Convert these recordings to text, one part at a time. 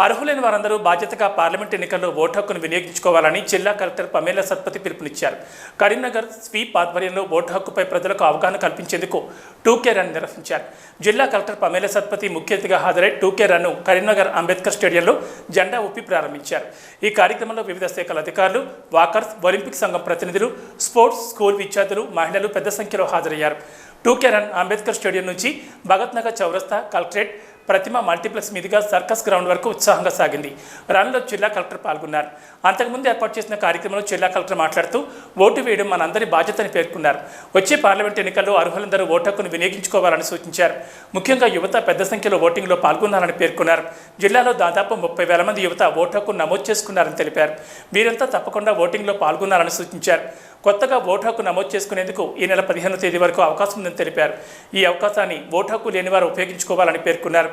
అర్హులైన వారందరూ బాధ్యతగా పార్లమెంట్ ఎన్నికల్లో ఓటు హక్కును వినియోగించుకోవాలని జిల్లా కలెక్టర్ పమేలా సత్పతి పిలుపునిచ్చారు. కరీంనగర్ స్వీప్ ఆధ్వర్యంలో ఓటు హక్కుపై ప్రజలకు అవగాహన కల్పించేందుకు 2K రన్ నిర్వహించారు. జిల్లా కలెక్టర్ పమేలా సత్పతి ముఖ్య అతిథిగా హాజరై 2K రన్ను కరీంనగర్ అంబేద్కర్ స్టేడియంలో జెండా ఊపి ప్రారంభించారు. ఈ కార్యక్రమంలో వివిధ శాఖల అధికారులు, వాకర్స్, ఒలింపిక్ సంఘం ప్రతినిధులు, స్పోర్ట్స్ స్కూల్ విద్యార్థులు, మహిళలు పెద్ద సంఖ్యలో హాజరయ్యారు. 2K రన్ అంబేద్కర్ స్టేడియం నుంచి భగత్ నగర్ చౌరస్తా, కలెక్టరేట్, ప్రతిమ మల్టీప్లెక్స్ మీదుగా సర్కస్ గ్రౌండ్ వరకు ఉత్సాహంగా సాగింది. రన్లో జిల్లా కలెక్టర్ పాల్గొన్నారు. అంతకుముందు ఏర్పాటు చేసిన కార్యక్రమంలో జిల్లా కలెక్టర్ మాట్లాడుతూ ఓటు వేయడం మనందరి బాధ్యతని పేర్కొన్నారు. వచ్చే పార్లమెంట్ ఎన్నికల్లో అర్హులందరూ ఓటు హక్కును వినియోగించుకోవాలని సూచించారు. ముఖ్యంగా యువత పెద్ద సంఖ్యలో ఓటింగ్లో పాల్గొన్నారని పేర్కొన్నారు. జిల్లాలో దాదాపు 30,000 మంది యువత ఓటు హక్కును నమోదు చేసుకున్నారని తెలిపారు. వీరంతా తప్పకుండా ఓటింగ్లో పాల్గొన్నారని సూచించారు. కొత్తగా ఓటు హక్కు నమోదు చేసుకునేందుకు ఈ నెల 15వ తేదీ వరకు అవకాశం ఉందని తెలిపారు. ఈ అవకాశాన్ని ఓటు హక్కు లేని వారు ఉపయోగించుకోవాలని పేర్కొన్నారు.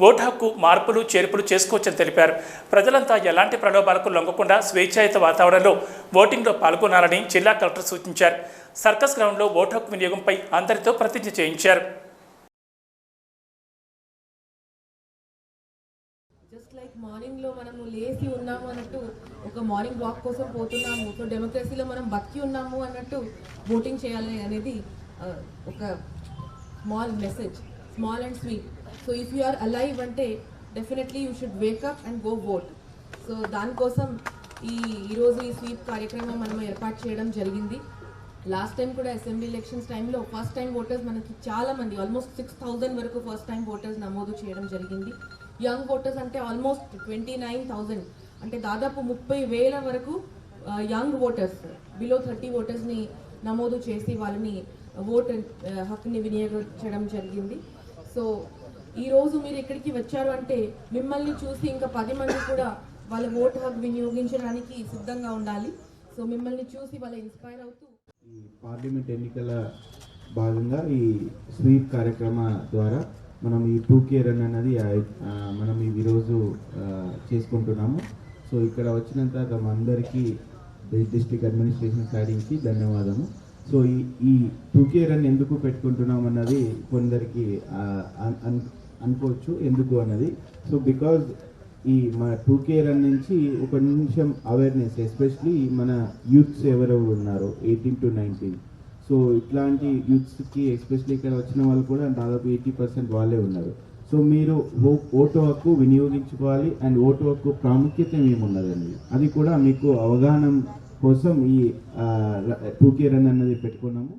ఓటు హక్కు మార్పులు చేర్పులు చేసుకోవచ్చని తెలిపారు. ప్రజలంతా ఎలాంటి ప్రలోభాలకు లొంగకుండా స్వేచ్ఛాయుత వాతావరణంలో ఓటింగ్లో పాల్గొనాలని జిల్లా కలెక్టర్ సూచించారు. సర్కస్ గ్రౌండ్లో ఓటు హక్కు వినియోగంపై అందరితో ప్రతిజ్ఞ చేయించారు. జస్ట్ లైక్ మార్నింగ్లో మనము లేచి ఉన్నాము అన్నట్టు ఒక మార్నింగ్ వాక్ కోసం పోతున్నాము, సో డెమోక్రసీలో మనం బతికి ఉన్నాము అన్నట్టు ఓటింగ్ చేయాలి అనేది ఒక small message, small and sweet. So if you are alive అంటే definitely you should wake up and go vote. So దానికోసం ఈరోజు ఈ స్వీప్ కార్యక్రమం మనం ఏర్పాటు చేయడం జరిగింది. లాస్ట్ టైం కూడా అసెంబ్లీ ఎలక్షన్స్ టైంలో ఫస్ట్ టైం ఓటర్స్ మనకి చాలామంది, ఆల్మోస్ట్ 6,000 వరకు ఫస్ట్ టైం ఓటర్స్ నమోదు చేయడం జరిగింది. యంగ్ ఓటర్స్ అంటే ఆల్మోస్ట్ 29,000, అంటే దాదాపు 30,000 వరకు యంగ్ ఓటర్స్, బిలో 30 ఓటర్స్ని నమోదు చేసి వాళ్ళని ఓటు హక్కుని వినియోగించడం జరిగింది. సో ఈరోజు మీరు ఇక్కడికి వచ్చారు అంటే మిమ్మల్ని చూసి ఇంకా 10 మంది కూడా వాళ్ళ ఓటు హక్కు వినియోగించడానికి సిద్ధంగా ఉండాలి. సో మిమ్మల్ని చూసి వాళ్ళ ఇన్స్పైర్ అవుతూ ఈ పార్లమెంట్ ఎన్నికల భాగంగా ఈ స్వీప్ కార్యక్రమ ద్వారా మనం ఈ 2K రన్ అనేది మనం ఈరోజు చేసుకుంటున్నాము. సో ఇక్కడ వచ్చిన తర్వాత అందరికీ డిస్ట్రిక్ట్ అడ్మినిస్ట్రేషన్ సైడ్ నుంచి ధన్యవాదము. సో ఈ 2K రన్ ఎందుకు పెట్టుకుంటున్నాం అన్నది కొందరికి అనుకోవచ్చు ఎందుకు అన్నది. సో బికాజ్ ఈ మన 2K రన్ నుంచి ఒక నిమిషం అవేర్నెస్, ఎస్పెషలీ మన యూత్స్ ఎవరెవరు ఉన్నారో 18 to 19, సో ఇట్లాంటి యూత్స్కి ఎస్పెషలీ ఇక్కడ వచ్చిన వాళ్ళు కూడా దాదాపు 80% వాళ్ళే ఉన్నారు. సో మీరు ఓటు హక్కు వినియోగించుకోవాలి అండ్ ఓటు హక్కు ప్రాముఖ్యత ఏమున్నదండి అది కూడా మీకు అవగాహన కోసం ఈ 2K రన్ అన్నది పెట్టుకున్నాము.